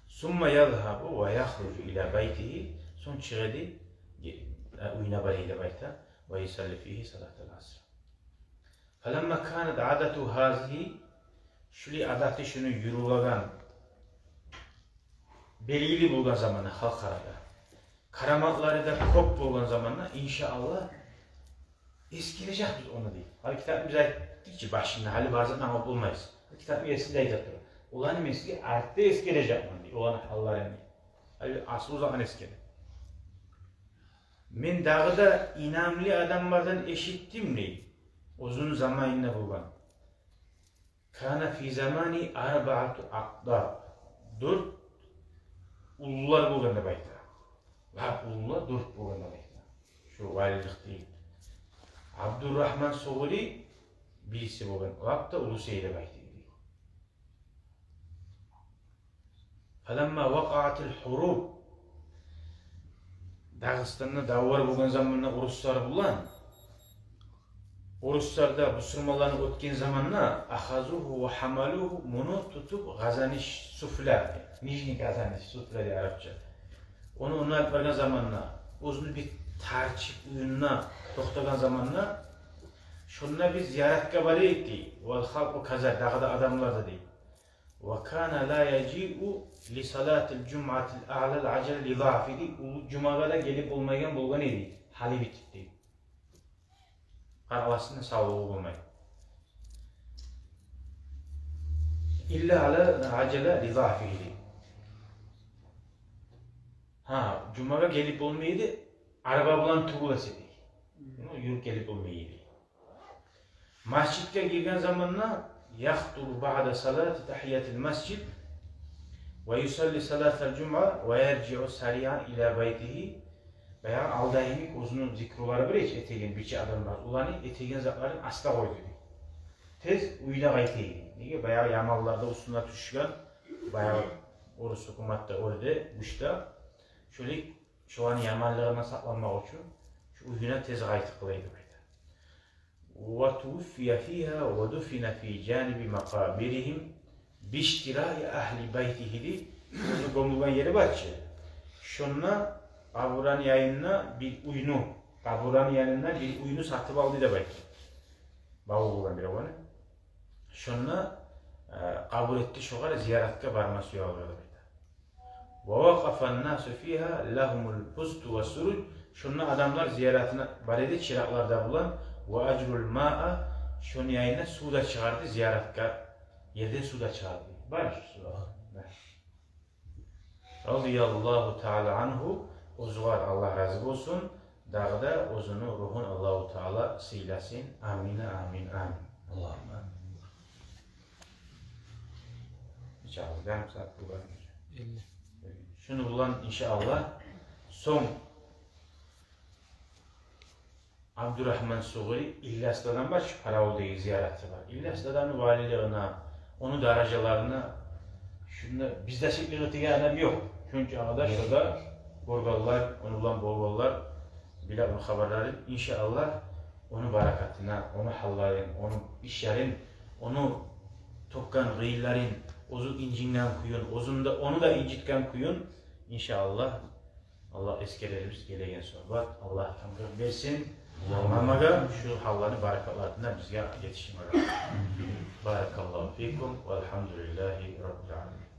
Speaker 1: Summa yadhabu ve yahrucu ila baytihi, son çıgıdı, uyna barıyla bayta, ve yusalli fihi salatul asr. Falamma kanat adatu hazihi, şuli adati şunu yürülagan, belirli bulgan zamanı halk arada. Karamatları da kop bulgan zamanla inşallah eskileceğiz biz onu değil. Hali kitabı bize ayttık ki başında hali bazen namaz bulmayız. Kitabı eskide aytattır. Ulanı meski artta eskileceğim onu değil. Ulanı hallar emeği. Hali asıl zaman eskili. Men dağda inamli adamlardan eşittim değil. Uzun zamanında bulgan. Kana fi zamani arba'atu aqdab. 4 ulular bulgan da bayta. Ve ulular 4 bulgan da bayta. Şu valilik değil. Abdurrahman Soğuri birisi bulgan. Vakta ulu seyre bayta. Falamma vaqa'atil hurub Dağıstan'da davar bulgan zamanla uruslar bulan. Uruslarda Müslümanların ötken zamanla ahazuhu ve hamaluhu bunu tutup gazaniş sufla, nijni gazaniş sufla diye Arapça. Onu alıp vergen zamanla uzun bir tarçıp ürününe toxtagan zamanla şununla bir ziyaret kabul etti. Vel halku kaza dağda adamlar da değil. Ve kana la yaci'u li salatil cum'atil a'lal acel li zafidi. Cuma'da gelip olmayan bulgan idi. Hali bitti. Arabasının sağlığı olmayı. İlla ala acele li zafidi. Ha, Cuma'da gelip olmayıydı. Araba bulan tuğulası değil. Yürü gelip olmayıydı. Masjid'e girgen zamanla يخطب بعد صلاة تحية المسجد ويصلي صلاة الجمعة ويرجع سريعا إلى بيته veya aldayımik uzun zikruları bir hiç etegen bir adam var. Ulanı etegen zatların asla koydu. Tez uyla gayteydi. Niye bayağı yamallarda üstüne düşken bayağı Orus hukumatta orada güçte şöyle şu an yamanlığına saklanmak için şu uyuna tez gayet kılaydı böyle. وَتُوفِيَ فِيهَا وَدُفِنَ فِي جَانِبِ مَقَابِرِهِمْ بِاشْتِرَاءِ اَهْلِ بَيْتِهِ di onu gömülgen yeri var ki şunla kaburanın yanına bir uyunu kaburanın yanına bir uyunu satıp aldı da belki. Bağı bulgan bir onu. Şunla kabul etti şoğara ziyaretka varması yolları böyle. وَوَقَفَ النَّاسُ فِيهَا لَهُمُ الْبُسْتُ وَسُرُجُ şunla adamlar ziyaretine barede çıraklarda bulan وَاَجْرُ الْمَاءَ şunun yayına suda çıkardı ziyaretka yerde suda çıkardı. Var suda. Radiyallahu Teala anhu ozuvar Allah razı olsun. Dağda ozunu ruhun Allahu Teala silasın. Amin amin amin.
Speaker 2: Allah'ım amin.
Speaker 1: İnşallah ben saat bu var.
Speaker 2: 50.
Speaker 1: Şunu bulan inşallah son Abdurrahman Suğuri İlyas'tan baş para olduğu ziyareti var. İlyas'tan valiliğine, onu daracalarına şunda bizde şekli adam yok. Çünkü arada şurada borgallar, onu bulan borgallar bile onu haberleri inşallah onun barakatına, onu halların, onun işlerin, onu tokkan gıyillerin, ozu incinden kuyun, ozunda onu da incitken kuyun inşallah Allah eskelerimiz gelegen sohbat Allah tanrı versin. Mamaga şu halları barakatlarına bizge yetiştirmek. Barakallahu fikum velhamdülillahi rabbil alemin.